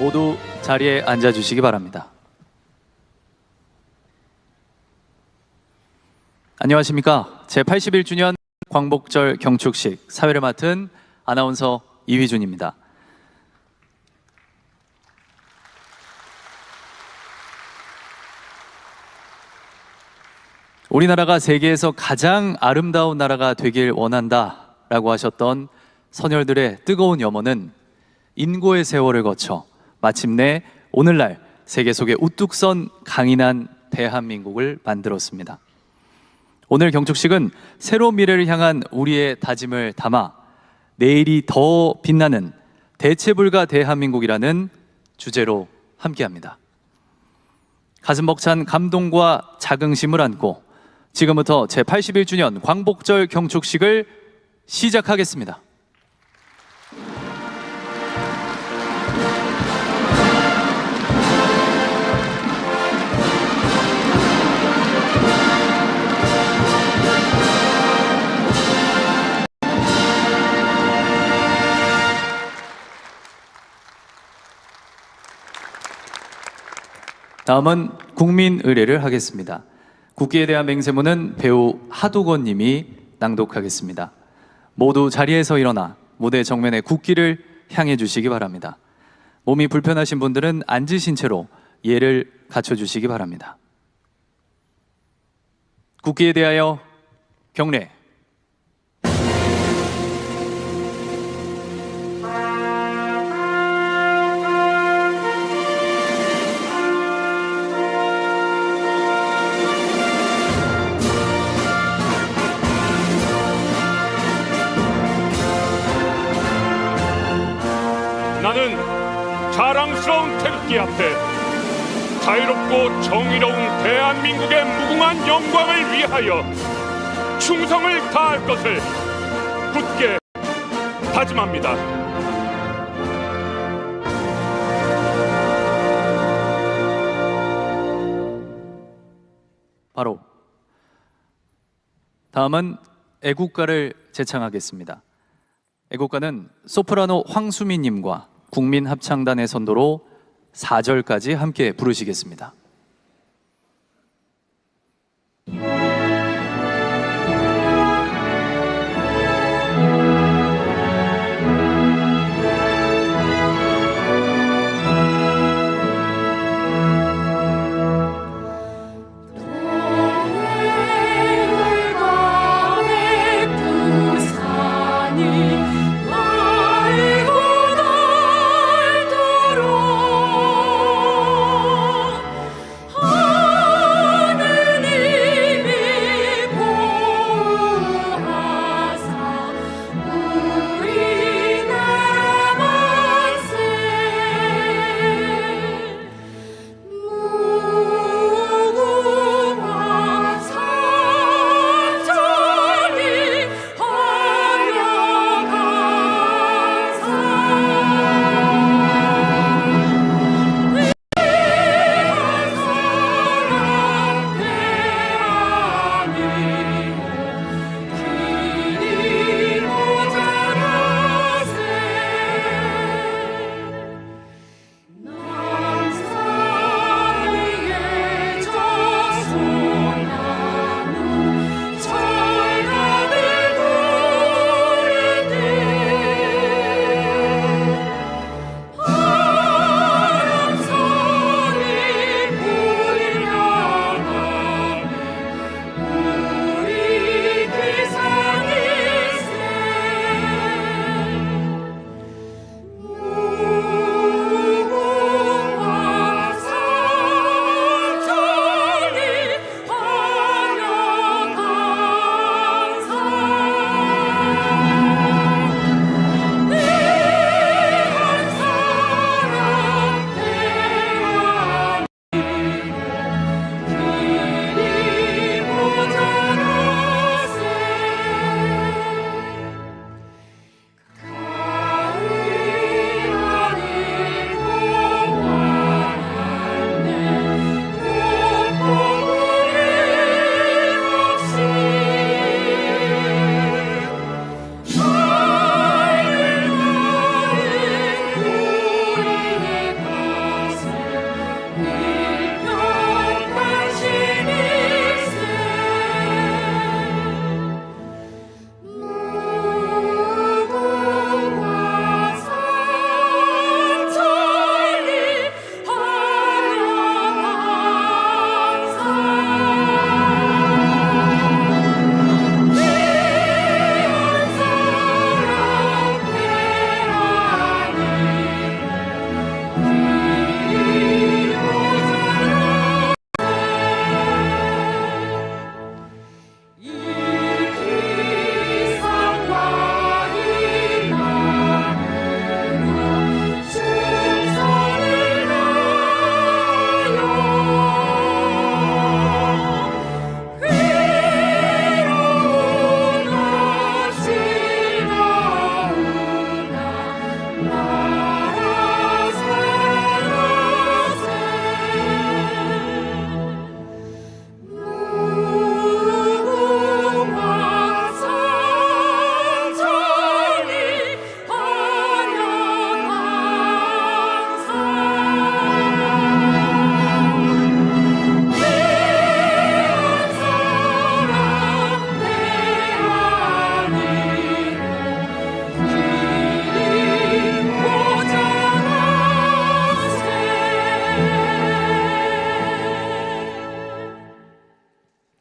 모두 자리에 앉아주시기 바랍니다. 안녕하십니까. 제81주년 광복절 경축식 사회를 맡은 아나운서 이휘준입니다. 우리나라가 세계에서 가장 아름다운 나라가 되길 원한다 라고 하셨던 선열들의 뜨거운 염원은 인고의 세월을 거쳐 마침내 오늘날 세계 속에 우뚝 선 강인한 대한민국을 만들었습니다. 오늘 경축식은 새로운 미래를 향한 우리의 다짐을 담아 내일이 더 빛나는 대체불가 대한민국이라는 주제로 함께합니다. 가슴 벅찬 감동과 자긍심을 안고 지금부터 제81주년 광복절 경축식을 시작하겠습니다. 다음은 국민의례를 하겠습니다. 국기에 대한 맹세문은 배우 하도건 님이 낭독하겠습니다. 모두 자리에서 일어나 무대 정면에 국기를 향해 주시기 바랍니다. 몸이 불편하신 분들은 앉으신 채로 예를 갖춰주시기 바랍니다. 국기에 대하여 경례. 나는 자랑스러운 태극기 앞에 자유롭고 정의로운 대한민국의 무궁한 영광을 위하여 충성을 다할 것을 굳게 다짐합니다. 바로 다음은 애국가를 제창하겠습니다. 애국가는 소프라노 황수미님과 국민합창단의 선도로 4절까지 함께 부르시겠습니다.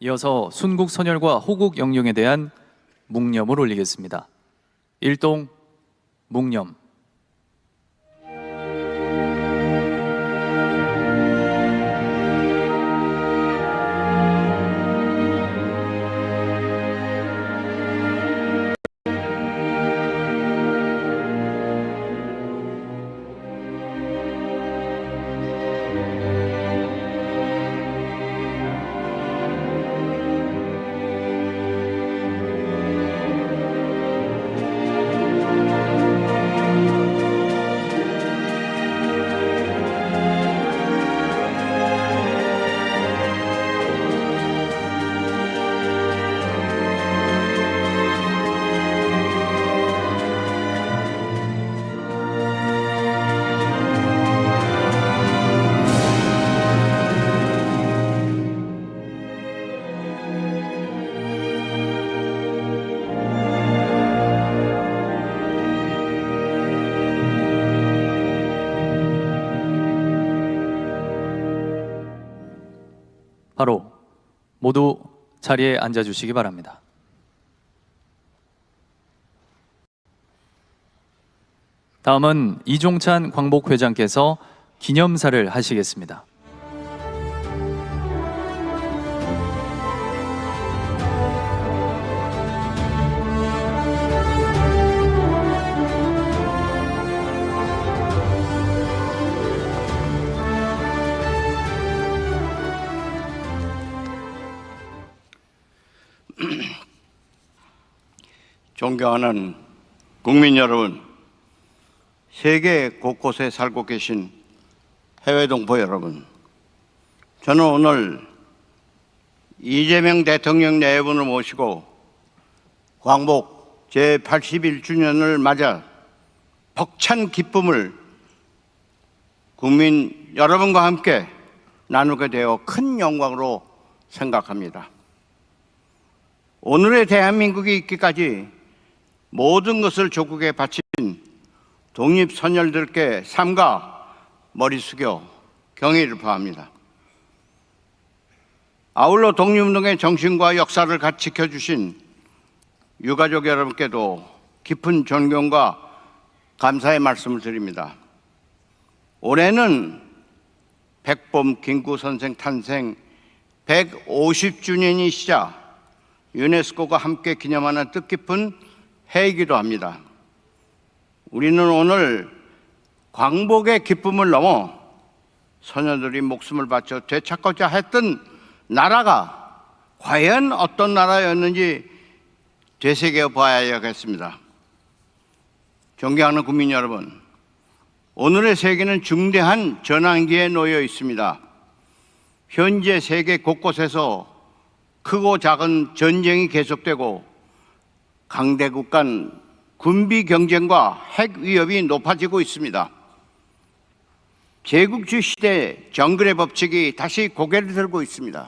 이어서 순국 선열과 호국 영령에 대한 묵념을 올리겠습니다. 일동 묵념. 바로 모두 자리에 앉아주시기 바랍니다. 다음은 이종찬 광복회장께서 기념사를 하시겠습니다. 존경하는 국민 여러분, 세계 곳곳에 살고 계신 해외 동포 여러분, 저는 오늘 이재명 대통령 네 분을 모시고 광복 제81주년을 맞아 벅찬 기쁨을 국민 여러분과 함께 나누게 되어 큰 영광으로 생각합니다. 오늘의 대한민국이 있기까지 모든 것을 조국에 바친 독립선열들께 삼가 머리 숙여 경의를 표합니다. 아울러 독립운동의 정신과 역사를 같이 지켜주신 유가족 여러분께도 깊은 존경과 감사의 말씀을 드립니다. 올해는 백범 김구 선생 탄생 150주년이시자 유네스코가 함께 기념하는 뜻깊은 해이기도 합니다. 우리는 오늘 광복의 기쁨을 넘어 소녀들이 목숨을 바쳐 되찾고자 했던 나라가 과연 어떤 나라였는지 되새겨 봐야겠습니다. 존경하는 국민 여러분, 오늘의 세계는 중대한 전환기에 놓여 있습니다. 현재 세계 곳곳에서 크고 작은 전쟁이 계속되고 강대국 간 군비 경쟁과 핵 위협이 높아지고 있습니다. 제국주의 시대 정글의 법칙이 다시 고개를 들고 있습니다.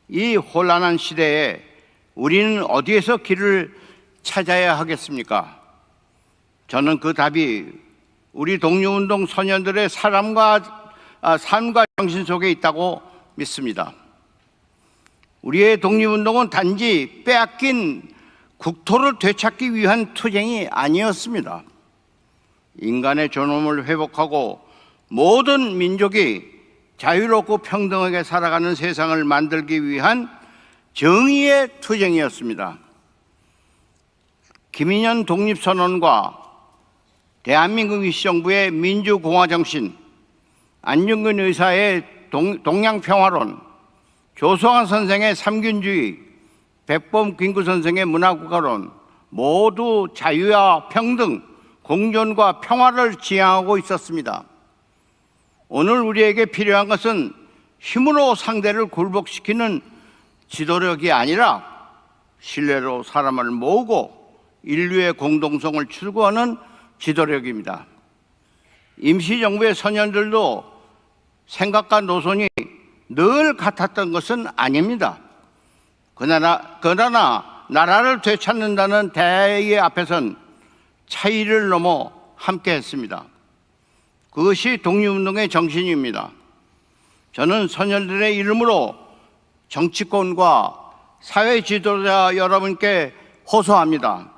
이 혼란한 시대에 우리는 어디에서 길을 찾아야 하겠습니까? 저는 그 답이 우리 독립운동 소년들의 삶과 정신 속에 있다고 믿습니다. 우리의 독립운동은 단지 빼앗긴 국토를 되찾기 위한 투쟁이 아니었습니다. 인간의 존엄을 회복하고 모든 민족이 자유롭고 평등하게 살아가는 세상을 만들기 위한 정의의 투쟁이었습니다. 김인현 독립선언과 대한민국 임시정부의 민주공화 정신, 안중근 의사의 동양평화론, 조성환 선생의 삼균주의, 백범 김구 선생의 문화국가론 모두 자유와 평등, 공존과 평화를 지향하고 있었습니다. 오늘 우리에게 필요한 것은 힘으로 상대를 굴복시키는 지도력이 아니라 신뢰로 사람을 모으고 인류의 공동성을 추구하는 지도력입니다. 임시정부의 선현들도 생각과 노선이 늘 같았던 것은 아닙니다. 그러나 나라를 되찾는다는 대의 앞에선 차이를 넘어 함께 했습니다. 그것이 독립운동의 정신입니다. 저는 선열들의 이름으로 정치권과 사회 지도자 여러분께 호소합니다.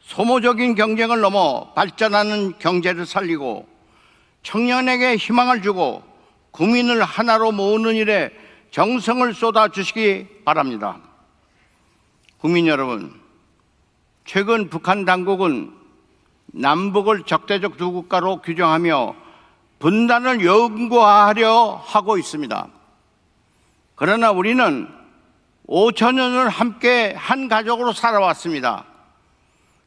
소모적인 경쟁을 넘어 발전하는 경제를 살리고 청년에게 희망을 주고 국민을 하나로 모으는 일에 정성을 쏟아주시기 바랍니다. 국민 여러분, 최근 북한 당국은 남북을 적대적 두 국가로 규정하며 분단을 연구하려 하고 있습니다. 그러나 우리는 5천년을 함께 한 가족으로 살아왔습니다.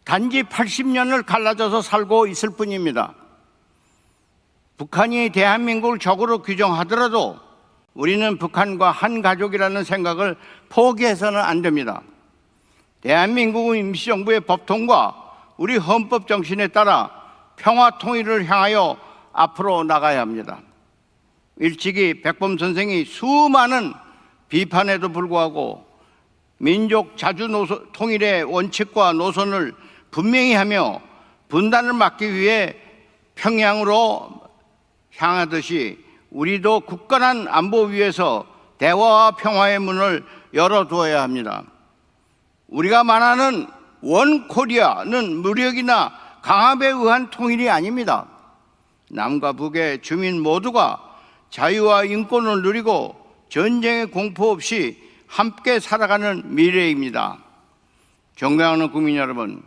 단지 80년을 갈라져서 살고 있을 뿐입니다. 북한이 대한민국을 적으로 규정하더라도 우리는 북한과 한 가족이라는 생각을 포기해서는 안 됩니다. 대한민국은 임시정부의 법통과 우리 헌법 정신에 따라 평화 통일을 향하여 앞으로 나가야 합니다. 일찍이 백범 선생이 수많은 비판에도 불구하고 민족 자주 통일의 원칙과 노선을 분명히 하며 분단을 막기 위해 평양으로 향하듯이 우리도 굳건한 안보 위에서 대화와 평화의 문을 열어두어야 합니다. 우리가 말하는 원코리아는 무력이나 강압에 의한 통일이 아닙니다. 남과 북의 주민 모두가 자유와 인권을 누리고 전쟁의 공포 없이 함께 살아가는 미래입니다. 존경하는 국민 여러분,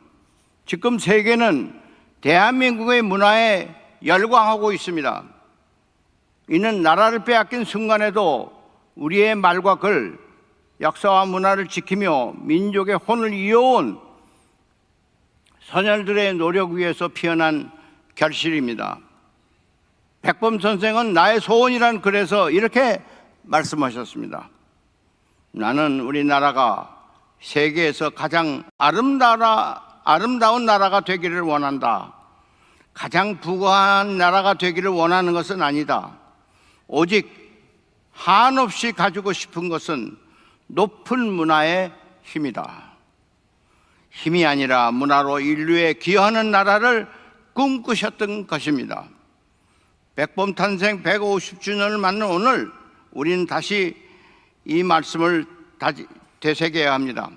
지금 세계는 대한민국의 문화에 열광하고 있습니다. 이는 나라를 빼앗긴 순간에도 우리의 말과 글, 역사와 문화를 지키며 민족의 혼을 이어온 선열들의 노력 위에서 피어난 결실입니다. 백범 선생은 나의 소원이란 글에서 이렇게 말씀하셨습니다. 나는 우리나라가 세계에서 가장 아름다운 나라가 되기를 원한다. 가장 부유한 나라가 되기를 원하는 것은 아니다. 오직 한없이 가지고 싶은 것은 높은 문화의 힘이다. 힘이 아니라 문화로 인류에 기여하는 나라를 꿈꾸셨던 것입니다. 백범 탄생 150주년을 맞는 오늘 우리는 다시 이 말씀을 되새겨야 합니다.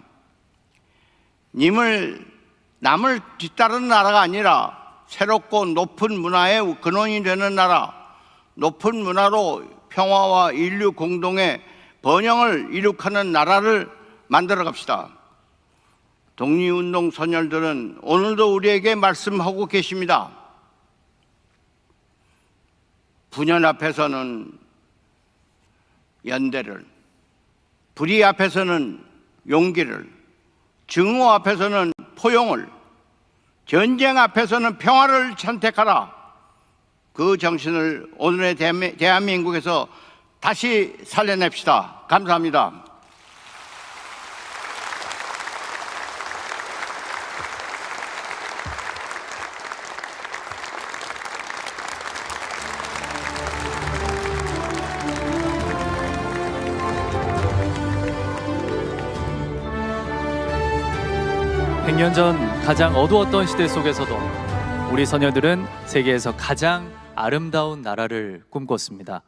남을 뒤따르는 나라가 아니라 새롭고 높은 문화의 근원이 되는 나라, 높은 문화로 평화와 인류 공동의 번영을 이룩하는 나라를 만들어 갑시다. 독립운동 선열들은 오늘도 우리에게 말씀하고 계십니다. 분열 앞에서는 연대를, 불의 앞에서는 용기를, 증오 앞에서는 포용을, 전쟁 앞에서는 평화를 선택하라. 그 정신을 오늘의 대한민국에서 다시 살려냅시다. 감사합니다. 백 년 전 가장 어두웠던 시대 속에서도 우리 소녀들은 세계에서 가장 아름다운 나라를 꿈꿨습니다.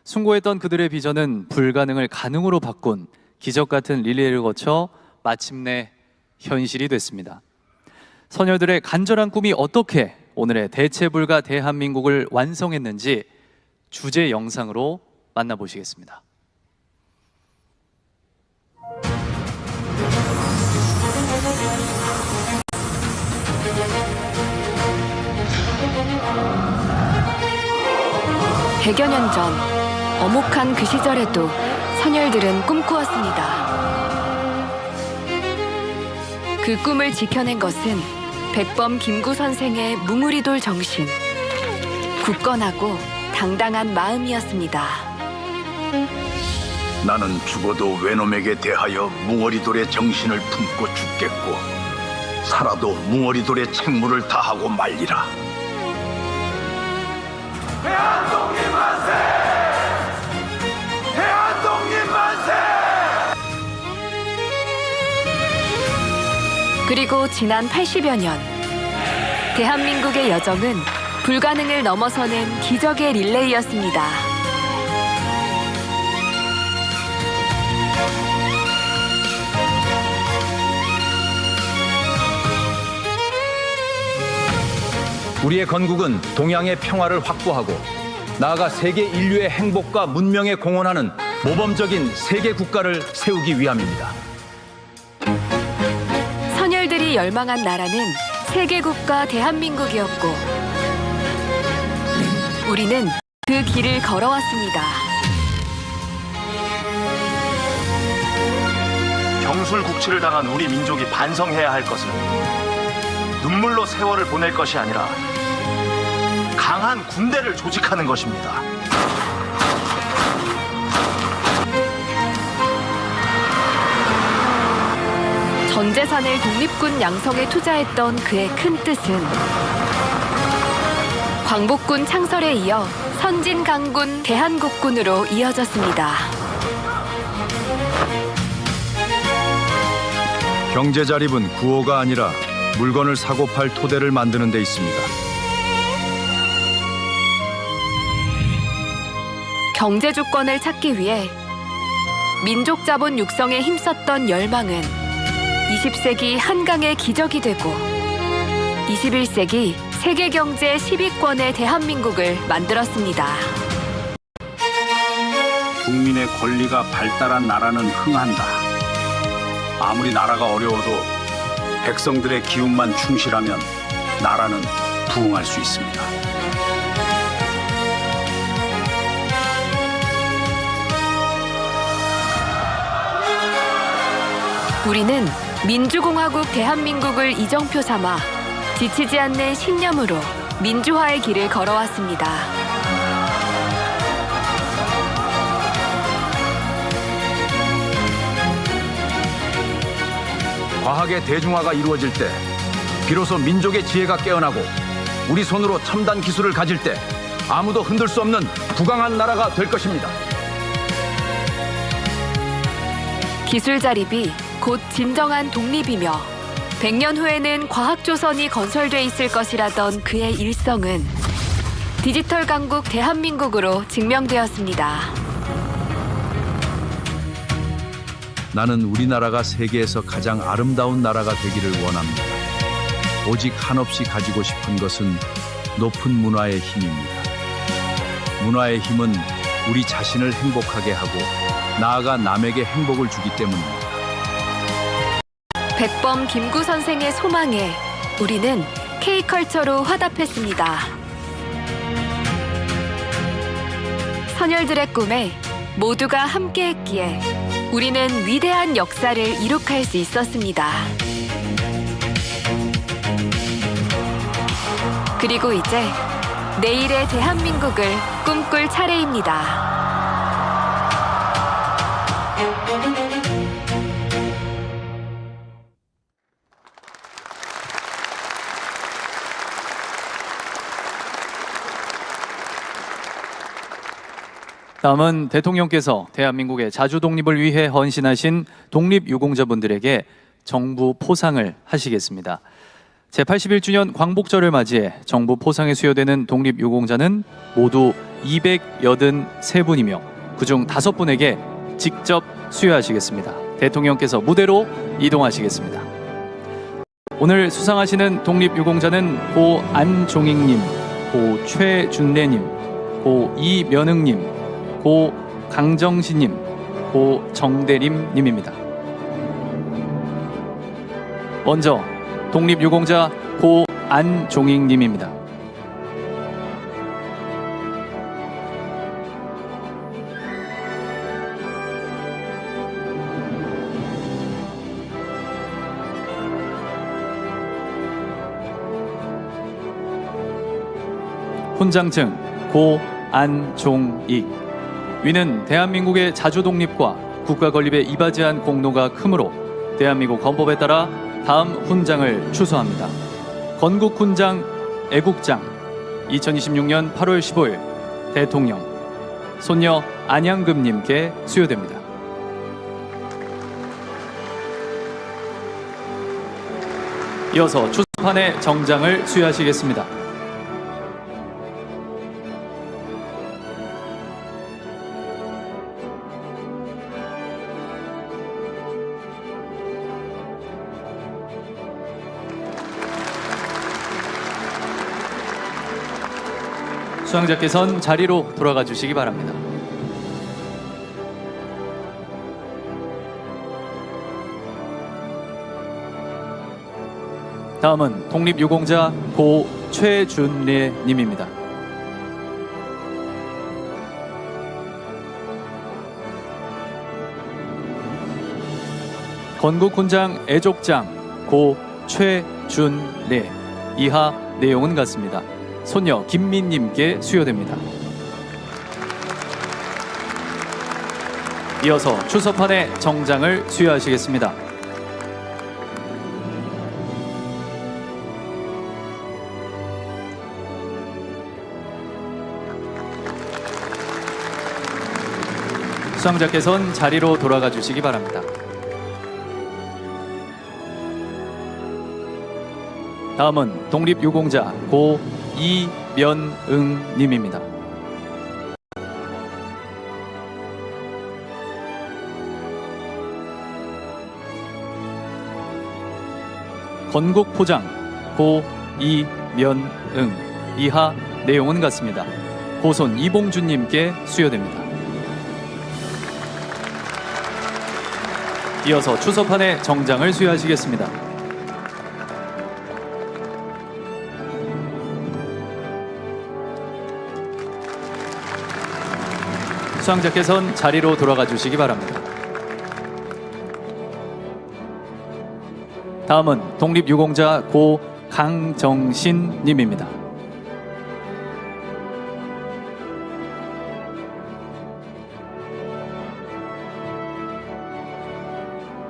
숭고했던 그들의 비전은 불가능을 가능으로 바꾼 기적 같은 릴레이를 거쳐 마침내 현실이 됐습니다. 소녀들의 간절한 꿈이 어떻게 오늘의 대체불가 대한민국을 완성했는지 주제 영상으로 만나보시겠습니다. 백여 년 전 엄혹한 그 시절에도 선열들은 꿈꾸었습니다. 그 꿈을 지켜낸 것은 백범 김구 선생의 뭉우리돌 정신, 굳건하고 당당한 마음이었습니다. 나는 죽어도 외놈에게 대하여 뭉어리돌의 정신을 품고 죽겠고 살아도 뭉어리돌의 책무를 다하고 말리라. 대한독립 만세! 대한독립 만세! 그리고 지난 80여 년, 대한민국의 여정은 불가능을 넘어서는 기적의 릴레이였습니다. 우리의 건국은 동양의 평화를 확보하고 나아가 세계 인류의 행복과 문명에 공헌하는 모범적인 세계 국가를 세우기 위함입니다. 선열들이 열망한 나라는 세계국가 대한민국이었고 우리는 그 길을 걸어왔습니다. 경술국치를 당한 우리 민족이 반성해야 할 것은 눈물로 세월을 보낼 것이 아니라 강한 군대를 조직하는 것입니다. 전 재산을 독립군 양성에 투자했던 그의 큰 뜻은 광복군 창설에 이어 선진강군 대한국군으로 이어졌습니다. 경제 자립은 구호가 아니라 물건을 사고 팔 토대를 만드는 데 있습니다. 경제 주권을 찾기 위해 민족 자본 육성에 힘썼던 열망은 20세기 한강의 기적이 되고 21세기 세계 경제 10위권의 대한민국을 만들었습니다. 국민의 권리가 발달한 나라는 흥한다. 아무리 나라가 어려워도 백성들의 기운만 충실하면 나라는 부흥할 수 있습니다. 우리는 민주공화국 대한민국을 이정표 삼아 지치지 않는 신념으로 민주화의 길을 걸어왔습니다. 과학의 대중화가 이루어질 때 비로소 민족의 지혜가 깨어나고 우리 손으로 첨단 기술을 가질 때 아무도 흔들 수 없는 부강한 나라가 될 것입니다. 기술 자립이 곧 진정한 독립이며 100년 후에는 과학조선이 건설돼 있을 것이라던 그의 일성은 디지털 강국 대한민국으로 증명되었습니다. 나는 우리나라가 세계에서 가장 아름다운 나라가 되기를 원합니다. 오직 한없이 가지고 싶은 것은 높은 문화의 힘입니다. 문화의 힘은 우리 자신을 행복하게 하고 나아가 남에게 행복을 주기 때문입니다. 백범 김구 선생의 소망에 우리는 K컬처로 화답했습니다. 선열들의 꿈에 모두가 함께했기에 우리는 위대한 역사를 이룩할 수 있었습니다. 그리고 이제 내일의 대한민국을 꿈꿀 차례입니다. 다음은 대통령께서 대한민국의 자주 독립을 위해 헌신하신 독립유공자분들에게 정부 포상을 하시겠습니다. 제81주년 광복절을 맞이해 정부 포상에 수여되는 독립유공자는 모두 283분이며 그중 5분에게 직접 수여하시겠습니다. 대통령께서 무대로 이동하시겠습니다. 오늘 수상하시는 독립유공자는 고 안종익님, 고 최준래님, 고 이면흥님, 고 강정신님, 고 정대림님입니다. 먼저 독립유공자 고 안종익님입니다. 훈장증 고 안종익. 위는 대한민국의 자주 독립과 국가 건립에 이바지한 공로가 크므로 대한민국 헌법에 따라 다음 훈장을 추수합니다. 건국훈장 애국장 2026년 8월 15일 대통령 손녀 안양금님께 수여됩니다. 이어서 추수판의 정장을 수여하시겠습니다. 수상자께서는 자리로 돌아가 주시기 바랍니다. 다음은 독립유공자 고 최준례 님입니다. 건국훈장 애족장 고 최준례 이하 내용은 같습니다. 손녀 김민님께 수여됩니다. 이어서 추서판의 정장을 수여하시겠습니다. 수상자께서는 자리로 돌아가 주시기 바랍니다. 다음은 독립유공자 고 이면응 님입니다. 건국포장 고 이면응 이하 내용은 같습니다. 고손 이봉준 님께 수여됩니다. 이어서 추서판의 정장을 수여하시겠습니다. 수상자께서는 자리로 돌아가 주시기 바랍니다. 다음은 독립유공자 고 강정신 님입니다.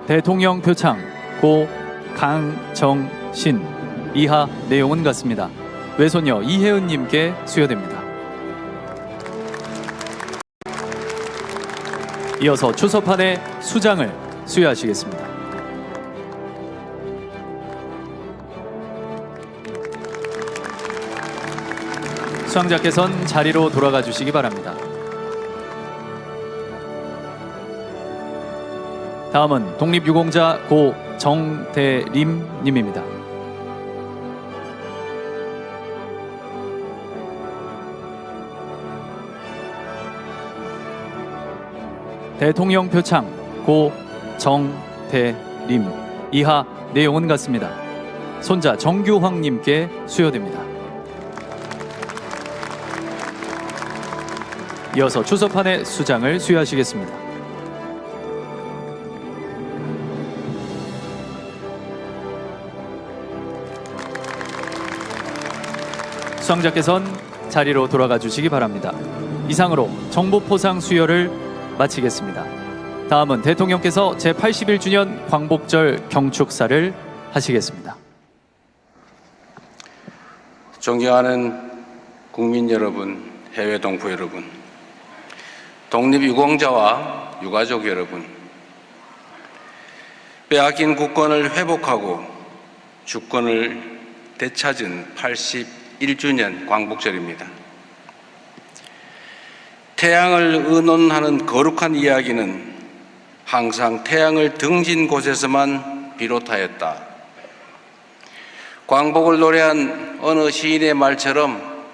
대통령 표창 고 강정신 이하 내용은 같습니다. 외손녀 이혜은 님께 수여됩니다. 이어서 추서판의 수장을 수여하시겠습니다. 수상자께서는 자리로 돌아가 주시기 바랍니다. 다음은 독립유공자 고 정대림 님입니다. 대통령 표창 고 정대림 이하 내용은 같습니다. 손자 정규황 님께 수여됩니다. 이어서 추서판의 수장을 수여하시겠습니다. 수상자께서는 자리로 돌아가 주시기 바랍니다. 이상으로 정보포상 수여를 마치겠습니다. 다음은 대통령께서 제81주년 광복절 경축사를 하시겠습니다. 존경하는 국민 여러분, 해외 동포 여러분, 독립유공자와 유가족 여러분, 빼앗긴 국권을 회복하고 주권을 되찾은 81주년 광복절입니다. 태양을 의논하는 거룩한 이야기는 항상 태양을 등진 곳에서만 비롯하였다. 광복을 노래한 어느 시인의 말처럼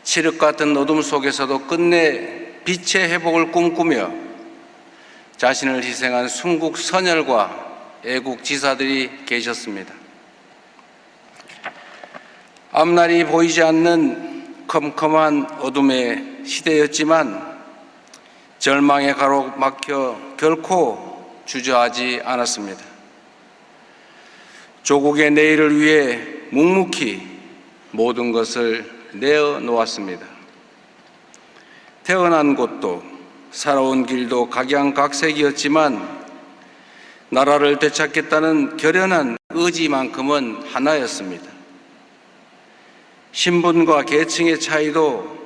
칠흑 같은 어둠 속에서도 끝내 빛의 회복을 꿈꾸며 자신을 희생한 순국 선열과 애국 지사들이 계셨습니다. 앞날이 보이지 않는 컴컴한 어둠의 시대였지만 절망에 가로막혀 결코 주저하지 않았습니다. 조국의 내일을 위해 묵묵히 모든 것을 내어놓았습니다. 태어난 곳도 살아온 길도 각양각색이었지만 나라를 되찾겠다는 결연한 의지만큼은 하나였습니다. 신분과 계층의 차이도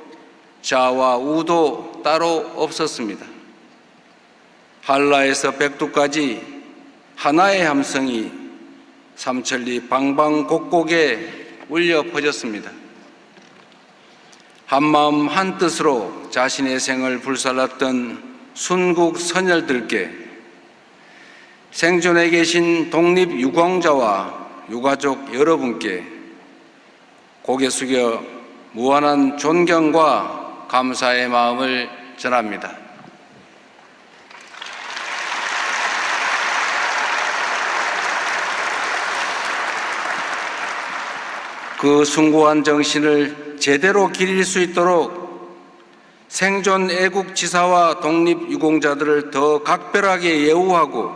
좌와 우도 따로 없었습니다. 한라에서 백두까지 하나의 함성이 삼천리 방방곡곡에 울려 퍼졌습니다. 한마음 한뜻으로 자신의 생을 불살랐던 순국 선열들께 생존해 계신 독립유공자와 유가족 여러분께 고개 숙여 무한한 존경과 감사의 마음을 전합니다. 그 숭고한 정신을 제대로 기릴 수 있도록 생존 애국지사와 독립유공자들을 더 각별하게 예우하고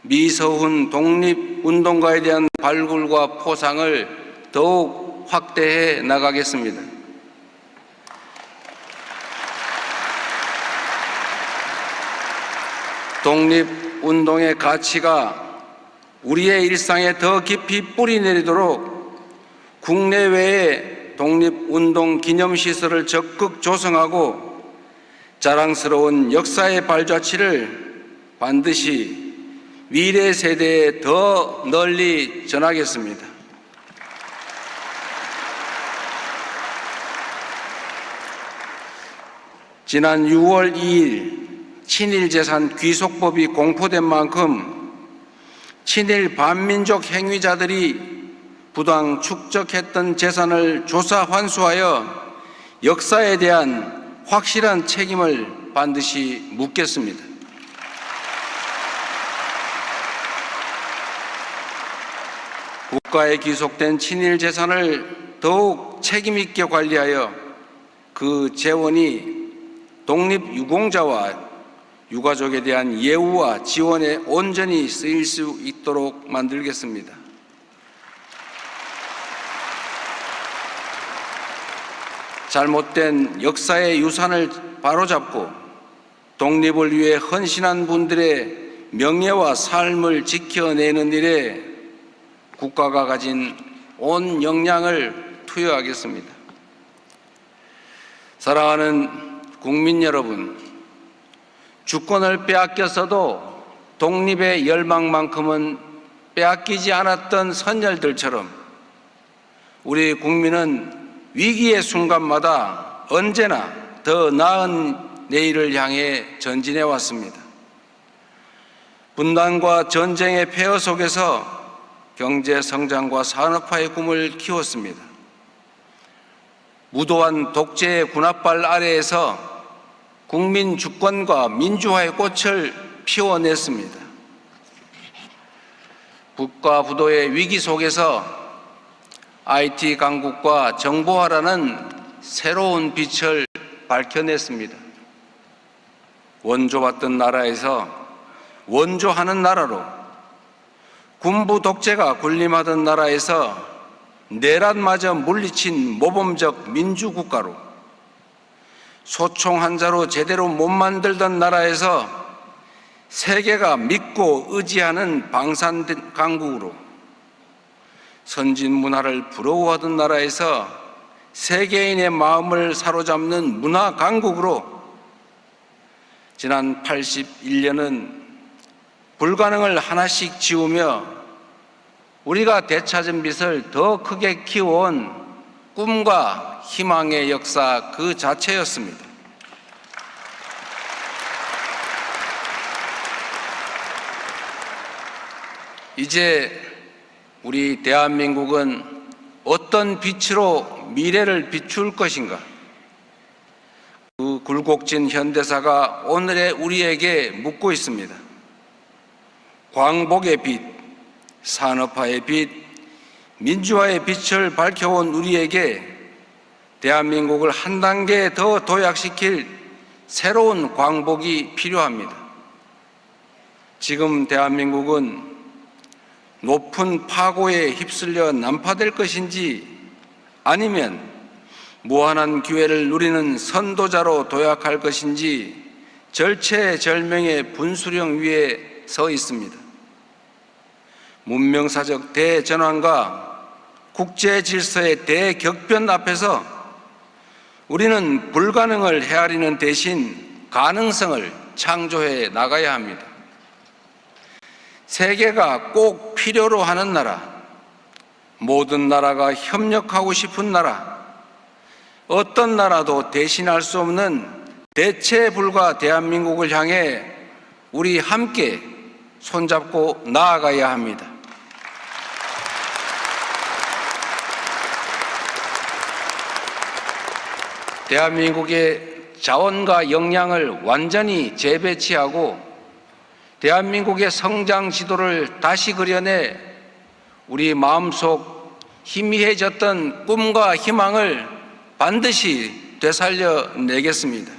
미서훈 독립운동가에 대한 발굴과 포상을 더욱 확대해 나가겠습니다. 독립운동의 가치가 우리의 일상에 더 깊이 뿌리 내리도록 국내외에 독립운동 기념시설을 적극 조성하고 자랑스러운 역사의 발자취를 반드시 미래 세대에 더 널리 전하겠습니다. 지난 6월 2일 친일재산 귀속법이 공포된 만큼 친일 반민족 행위자들이 부당 축적했던 재산을 조사 환수하여 역사에 대한 확실한 책임을 반드시 묻겠습니다. 국가에 귀속된 친일 재산을 더욱 책임 있게 관리하여 그 재원이 독립유공자와 유가족에 대한 예우와 지원에 온전히 쓰일 수 있도록 만들겠습니다. 잘못된 역사의 유산을 바로잡고 독립을 위해 헌신한 분들의 명예와 삶을 지켜내는 일에 국가가 가진 온 역량을 투여하겠습니다. 사랑하는 국민 여러분, 주권을 빼앗겼어도 독립의 열망만큼은 빼앗기지 않았던 선열들처럼 우리 국민은 위기의 순간마다 언제나 더 나은 내일을 향해 전진해 왔습니다. 분단과 전쟁의 폐허 속에서 경제 성장과 산업화의 꿈을 키웠습니다. 무도한 독재의 군합발 아래에서 국민 주권과 민주화의 꽃을 피워냈습니다. 북과 부도의 위기 속에서 IT 강국과 정보화라는 새로운 빛을 밝혀냈습니다. 원조받던 나라에서 원조하는 나라로, 군부 독재가 군림하던 나라에서 내란마저 물리친 모범적 민주국가로, 소총 한자로 제대로 못 만들던 나라에서 세계가 믿고 의지하는 방산 강국으로, 선진 문화를 부러워하던 나라에서 세계인의 마음을 사로잡는 문화 강국으로, 지난 81년은 불가능을 하나씩 지우며 우리가 되찾은 빛을 더 크게 키워온 꿈과 희망의 역사 그 자체였습니다. 이제 우리 대한민국은 어떤 빛으로 미래를 비출 것인가? 그 굴곡진 현대사가 오늘의 우리에게 묻고 있습니다. 광복의 빛, 산업화의 빛, 민주화의 빛을 밝혀온 우리에게 대한민국을 한 단계 더 도약시킬 새로운 광복이 필요합니다. 지금 대한민국은 높은 파고에 휩쓸려 난파될 것인지 아니면 무한한 기회를 누리는 선도자로 도약할 것인지 절체절명의 분수령 위에 서 있습니다. 문명사적 대전환과 국제 질서의 대격변 앞에서 우리는 불가능을 헤아리는 대신 가능성을 창조해 나가야 합니다. 세계가 꼭 필요로 하는 나라, 모든 나라가 협력하고 싶은 나라, 어떤 나라도 대신할 수 없는 대체 불가 대한민국을 향해 우리 함께 손잡고 나아가야 합니다. 대한민국의 자원과 역량을 완전히 재배치하고 대한민국의 성장 지도를 다시 그려내 우리 마음속 희미해졌던 꿈과 희망을 반드시 되살려내겠습니다.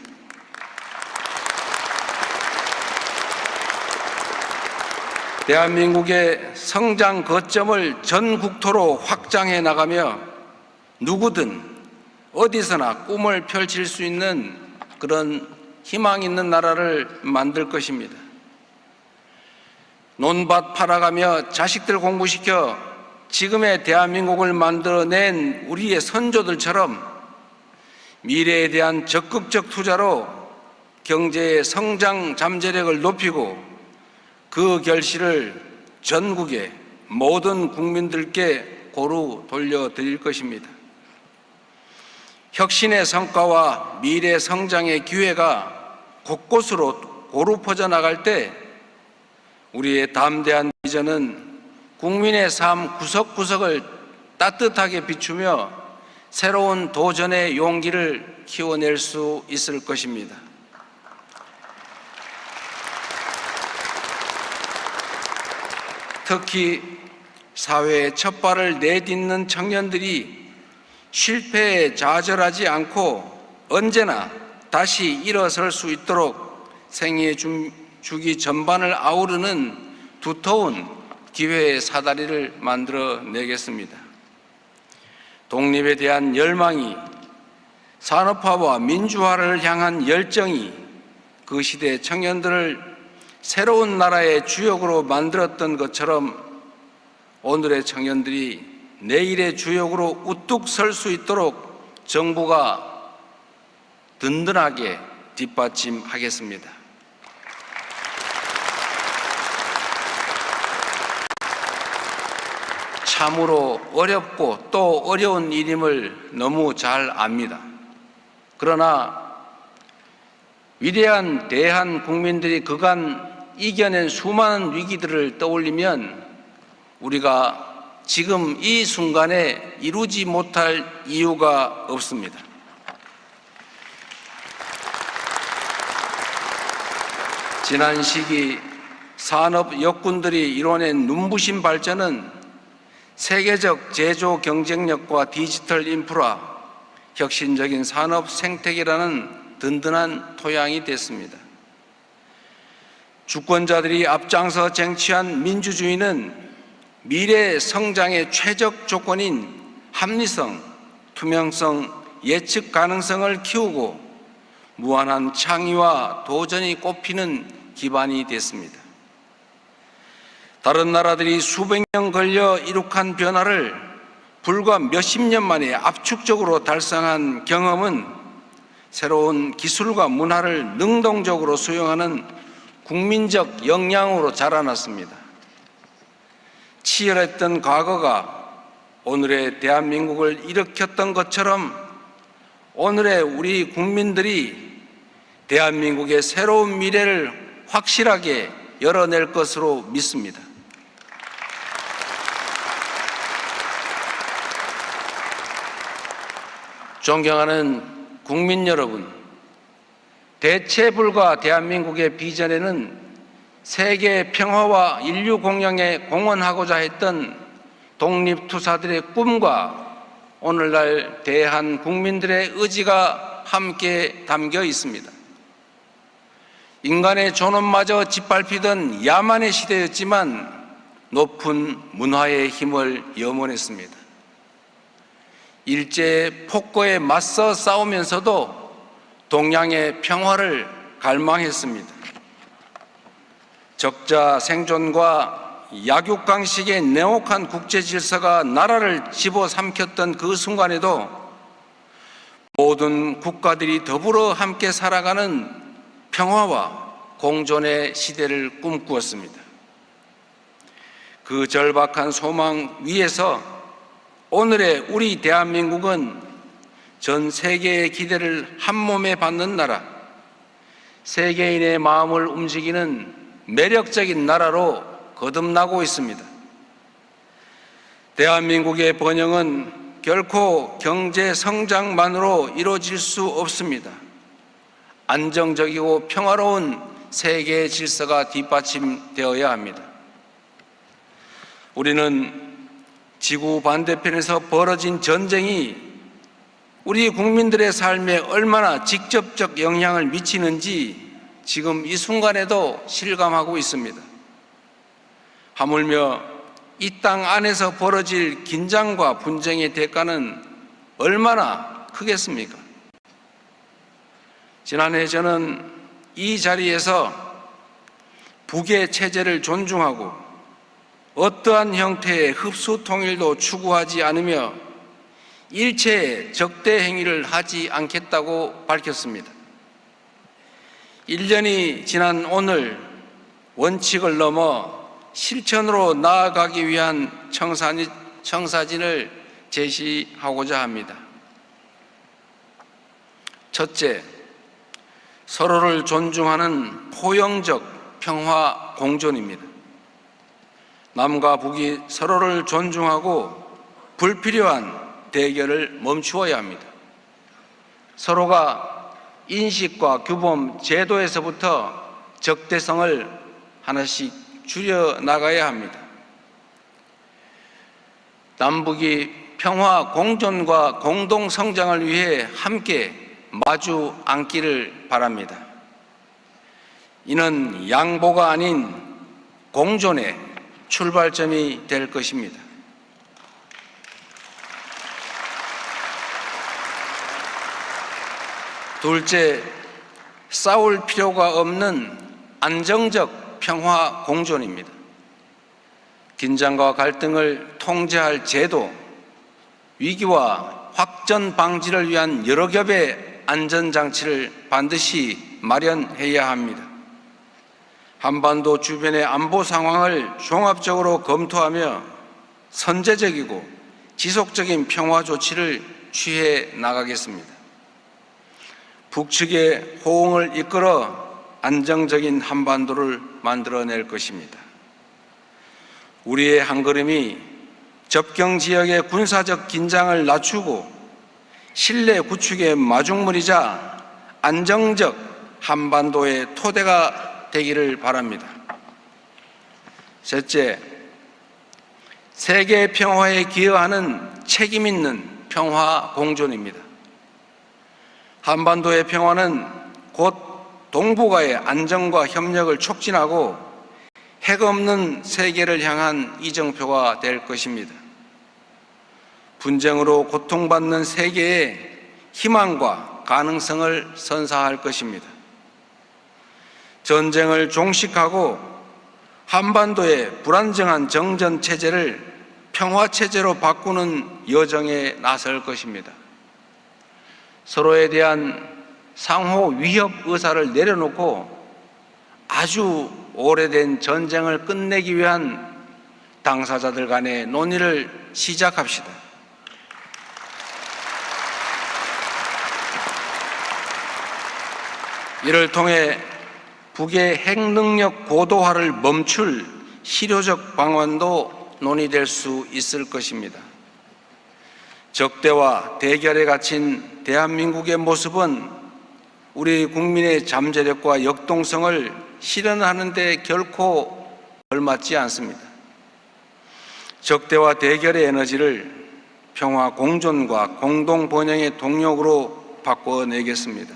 대한민국의 성장 거점을 전 국토로 확장해 나가며 누구든 어디서나 꿈을 펼칠 수 있는 그런 희망 있는 나라를 만들 것입니다. 논밭 팔아가며 자식들 공부시켜 지금의 대한민국을 만들어낸 우리의 선조들처럼 미래에 대한 적극적 투자로 경제의 성장 잠재력을 높이고 그 결실을 전국의 모든 국민들께 고루 돌려드릴 것입니다. 혁신의 성과와 미래 성장의 기회가 곳곳으로 고루 퍼져나갈 때 우리의 담대한 비전은 국민의 삶 구석구석을 따뜻하게 비추며 새로운 도전의 용기를 키워낼 수 있을 것입니다. 특히 사회의 첫 발을 내딛는 청년들이 실패에 좌절하지 않고 언제나 다시 일어설 수 있도록 생애 주기 전반을 아우르는 두터운 기회의 사다리를 만들어내겠습니다. 독립에 대한 열망이, 산업화와 민주화를 향한 열정이 그 시대 청년들을 새로운 나라의 주역으로 만들었던 것처럼 오늘의 청년들이 내일의 주역으로 우뚝 설 수 있도록 정부가 든든하게 뒷받침하겠습니다. 참으로 어렵고 또 어려운 일임을 너무 잘 압니다. 그러나 위대한 대한 국민들이 그간 이겨낸 수많은 위기들을 떠올리면 우리가 지금 이 순간에 이루지 못할 이유가 없습니다. 지난 시기 산업 역군들이 이뤄낸 눈부신 발전은 세계적 제조 경쟁력과 디지털 인프라, 혁신적인 산업 생태계라는 든든한 토양이 됐습니다. 주권자들이 앞장서 쟁취한 민주주의는 미래 성장의 최적 조건인 합리성, 투명성, 예측 가능성을 키우고 무한한 창의와 도전이 꽃피는 기반이 됐습니다. 다른 나라들이 수백 년 걸려 이룩한 변화를 불과 몇십 년 만에 압축적으로 달성한 경험은 새로운 기술과 문화를 능동적으로 수용하는 국민적 역량으로 자라났습니다. 치열했던 과거가 오늘의 대한민국을 일으켰던 것처럼 오늘의 우리 국민들이 대한민국의 새로운 미래를 확실하게 열어낼 것으로 믿습니다. 존경하는 국민 여러분, 대체불가 대한민국의 비전에는 세계 평화와 인류 공영에 공헌하고자 했던 독립투사들의 꿈과 오늘날 대한 국민들의 의지가 함께 담겨 있습니다. 인간의 존엄마저 짓밟히던 야만의 시대였지만 높은 문화의 힘을 염원했습니다. 일제의 폭거에 맞서 싸우면서도 동양의 평화를 갈망했습니다. 적자 생존과 약육강식의 냉혹한 국제 질서가 나라를 집어삼켰던 그 순간에도 모든 국가들이 더불어 함께 살아가는 평화와 공존의 시대를 꿈꾸었습니다. 그 절박한 소망 위에서 오늘의 우리 대한민국은 전 세계의 기대를 한 몸에 받는 나라, 세계인의 마음을 움직이는 매력적인 나라로 거듭나고 있습니다. 대한민국의 번영은 결코 경제 성장만으로 이루어질 수 없습니다. 안정적이고 평화로운 세계 질서가 뒷받침되어야 합니다. 우리는 지구 반대편에서 벌어진 전쟁이 우리 국민들의 삶에 얼마나 직접적 영향을 미치는지 지금 이 순간에도 실감하고 있습니다. 하물며 이 땅 안에서 벌어질 긴장과 분쟁의 대가는 얼마나 크겠습니까? 지난해 저는 이 자리에서 북의 체제를 존중하고 어떠한 형태의 흡수 통일도 추구하지 않으며 일체의 적대 행위를 하지 않겠다고 밝혔습니다. 1년이 지난 오늘 원칙을 넘어 실천으로 나아가기 위한 청사진을 제시하고자 합니다. 첫째, 서로를 존중하는 포용적 평화 공존입니다. 남과 북이 서로를 존중하고 불필요한 대결을 멈추어야 합니다. 서로가 인식과 규범, 제도에서부터 적대성을 하나씩 줄여 나가야 합니다. 남북이 평화 공존과 공동 성장을 위해 함께 마주 앉기를 바랍니다. 이는 양보가 아닌 공존의 출발점이 될 것입니다. 둘째, 싸울 필요가 없는 안정적 평화 공존입니다. 긴장과 갈등을 통제할 제도, 위기와 확전 방지를 위한 여러 겹의 안전장치를 반드시 마련해야 합니다. 한반도 주변의 안보 상황을 종합적으로 검토하며 선제적이고 지속적인 평화 조치를 취해 나가겠습니다. 북측의 호응을 이끌어 안정적인 한반도를 만들어낼 것입니다. 우리의 한걸음이 접경 지역의 군사적 긴장을 낮추고 신뢰 구축의 마중물이자 안정적 한반도의 토대가 되기를 바랍니다. 셋째, 세계 평화에 기여하는 책임 있는 평화 공존입니다. 한반도의 평화는 곧 동북아의 안정과 협력을 촉진하고 핵 없는 세계를 향한 이정표가 될 것입니다. 분쟁으로 고통받는 세계에 희망과 가능성을 선사할 것입니다. 전쟁을 종식하고 한반도의 불안정한 정전 체제를 평화 체제로 바꾸는 여정에 나설 것입니다. 서로에 대한 상호 위협 의사를 내려놓고 아주 오래된 전쟁을 끝내기 위한 당사자들 간의 논의를 시작합시다. 이를 통해 북의 핵 능력 고도화를 멈출 실효적 방안도 논의될 수 있을 것입니다. 적대와 대결에 갇힌 대한민국의 모습은 우리 국민의 잠재력과 역동성을 실현하는 데 결코 걸맞지 않습니다. 적대와 대결의 에너지를 평화 공존과 공동 번영의 동력으로 바꿔내겠습니다.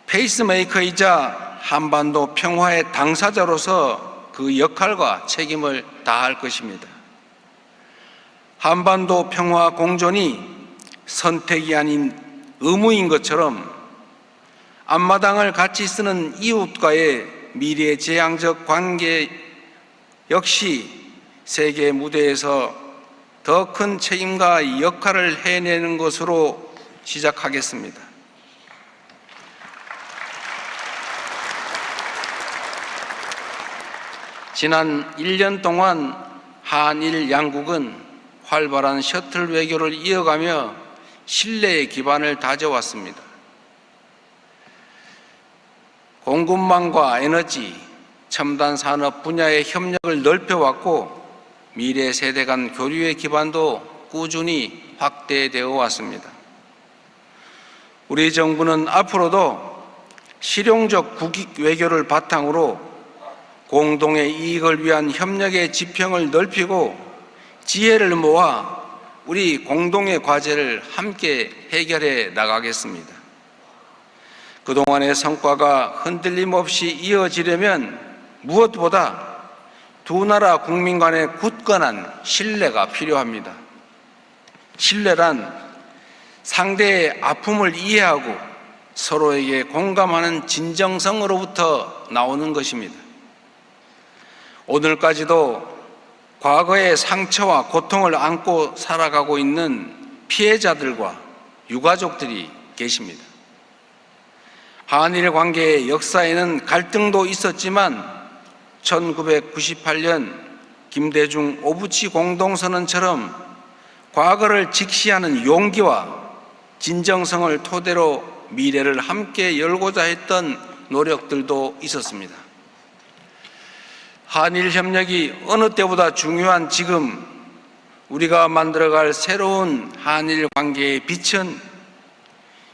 페이스메이커이자 한반도 평화의 당사자로서 그 역할과 책임을 다할 것입니다. 한반도 평화 공존이 선택이 아닌 의무인 것처럼 앞마당을 같이 쓰는 이웃과의 미래지향적 관계 역시 세계 무대에서 더 큰 책임과 역할을 해내는 것으로 시작하겠습니다. 지난 1년 동안 한일 양국은 활발한 셔틀 외교를 이어가며 신뢰의 기반을 다져왔습니다. 공급망과 에너지, 첨단 산업 분야의 협력을 넓혀왔고 미래 세대 간 교류의 기반도 꾸준히 확대되어 왔습니다. 우리 정부는 앞으로도 실용적 국익 외교를 바탕으로 공동의 이익을 위한 협력의 지평을 넓히고 지혜를 모아 우리 공동의 과제를 함께 해결해 나가겠습니다. 그동안의 성과가 흔들림 없이 이어지려면 무엇보다 두 나라 국민 간의 굳건한 신뢰가 필요합니다. 신뢰란 상대의 아픔을 이해하고 서로에게 공감하는 진정성으로부터 나오는 것입니다. 오늘까지도 과거의 상처와 고통을 안고 살아가고 있는 피해자들과 유가족들이 계십니다. 한일 관계의 역사에는 갈등도 있었지만 1998년 김대중 오부치 공동선언처럼 과거를 직시하는 용기와 진정성을 토대로 미래를 함께 열고자 했던 노력들도 있었습니다. 한일 협력이 어느 때보다 중요한 지금 우리가 만들어갈 새로운 한일 관계의 빛은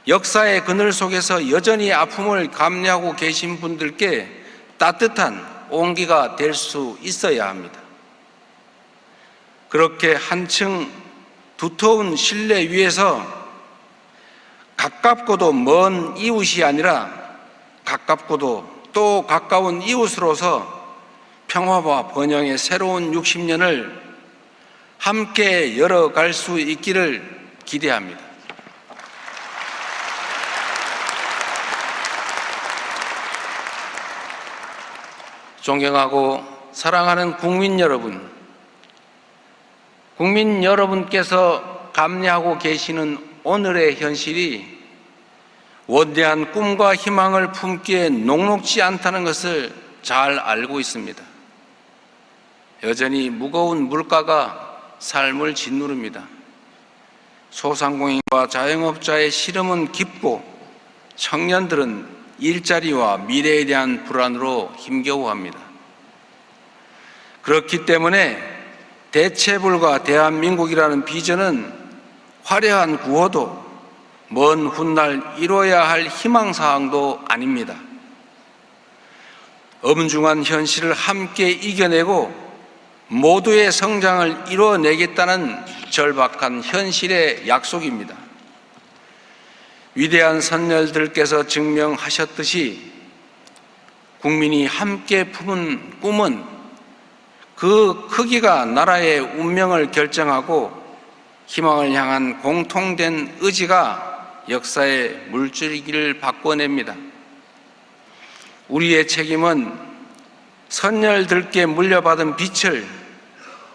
역사의 그늘 속에서 여전히 아픔을 감내하고 계신 분들께 따뜻한 온기가 될 수 있어야 합니다. 그렇게 한층 두터운 신뢰 위에서 가깝고도 먼 이웃이 아니라 가깝고도 또 가까운 이웃으로서 평화와 번영의 새로운 60년을 함께 열어갈 수 있기를 기대합니다. 존경하고 사랑하는 국민 여러분께서 감내하고 계시는 오늘의 현실이 원대한 꿈과 희망을 품기에 녹록지 않다는 것을 잘 알고 있습니다. 여전히 무거운 물가가 삶을 짓누릅니다. 소상공인과 자영업자의 시름은 깊고 청년들은 일자리와 미래에 대한 불안으로 힘겨워합니다. 그렇기 때문에 대체불가 대한민국이라는 비전은 화려한 구호도 먼 훗날 이뤄야 할 희망사항도 아닙니다. 엄중한 현실을 함께 이겨내고 모두의 성장을 이뤄내겠다는 절박한 현실의 약속입니다. 위대한 선열들께서 증명하셨듯이 국민이 함께 품은 꿈은 그 크기가 나라의 운명을 결정하고 희망을 향한 공통된 의지가 역사의 물줄기를 바꿔냅니다. 우리의 책임은 선열들께 물려받은 빛을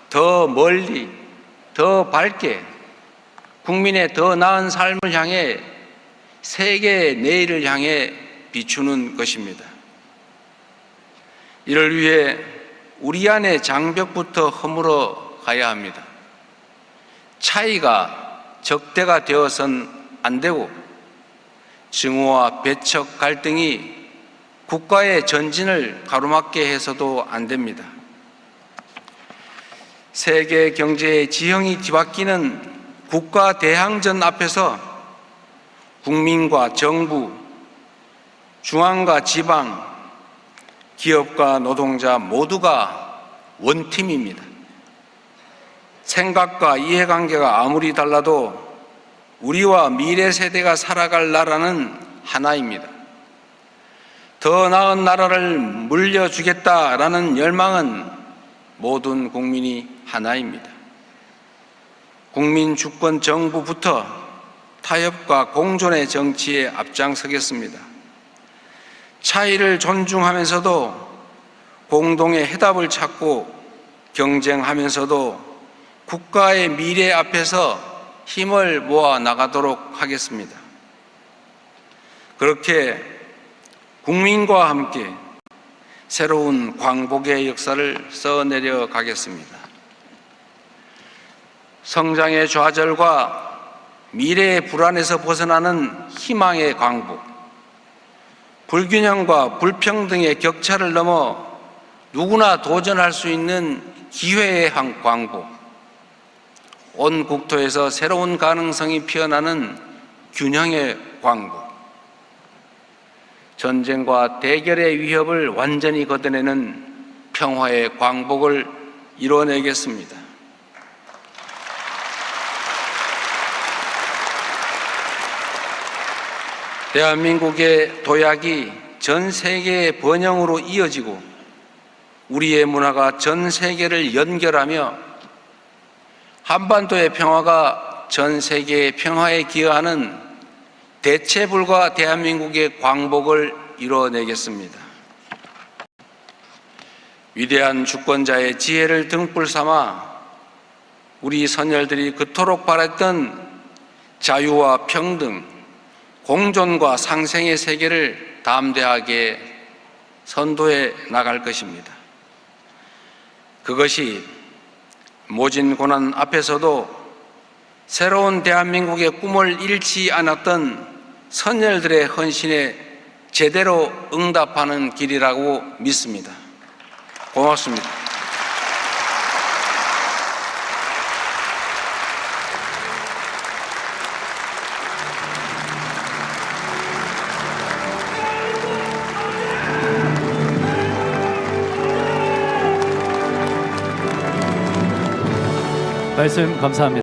더 멀리, 더 밝게 국민의 더 나은 삶을 향해 세계의 내일을 향해 비추는 것입니다. 이를 위해 우리 안의 장벽부터 허물어 가야 합니다. 차이가 적대가 되어선 안 되고 증오와 배척 갈등이 국가의 전진을 가로막게 해서도 안 됩니다. 세계 경제의 지형이 뒤바뀌는 국가 대항전 앞에서 국민과 정부, 중앙과 지방, 기업과 노동자 모두가 원팀입니다. 생각과 이해관계가 아무리 달라도 우리와 미래 세대가 살아갈 나라는 하나입니다. 더 나은 나라를 물려주겠다라는 열망은 모든 국민이 하나입니다. 국민 주권 정부부터 타협과 공존의 정치에 앞장서겠습니다. 차이를 존중하면서도 공동의 해답을 찾고 경쟁하면서도 국가의 미래 앞에서 힘을 모아 나가도록 하겠습니다. 그렇게 국민과 함께 새로운 광복의 역사를 써내려 가겠습니다. 성장의 좌절과 미래의 불안에서 벗어나는 희망의 광복, 불균형과 불평등의 격차를 넘어 누구나 도전할 수 있는 기회의 광복, 온 국토에서 새로운 가능성이 피어나는 균형의 광복, 전쟁과 대결의 위협을 완전히 걷어내는 평화의 광복을 이뤄내겠습니다. 대한민국의 도약이 전 세계의 번영으로 이어지고 우리의 문화가 전 세계를 연결하며 한반도의 평화가 전 세계의 평화에 기여하는 대체불가 대한민국의 광복을 이뤄내겠습니다. 위대한 주권자의 지혜를 등불 삼아 우리 선열들이 그토록 바랬던 자유와 평등, 공존과 상생의 세계를 담대하게 선도해 나갈 것입니다. 그것이 모진 고난 앞에서도 새로운 대한민국의 꿈을 잃지 않았던 선열들의 헌신에 제대로 응답하는 길이라고 믿습니다. 고맙습니다. 말씀 감사합니다.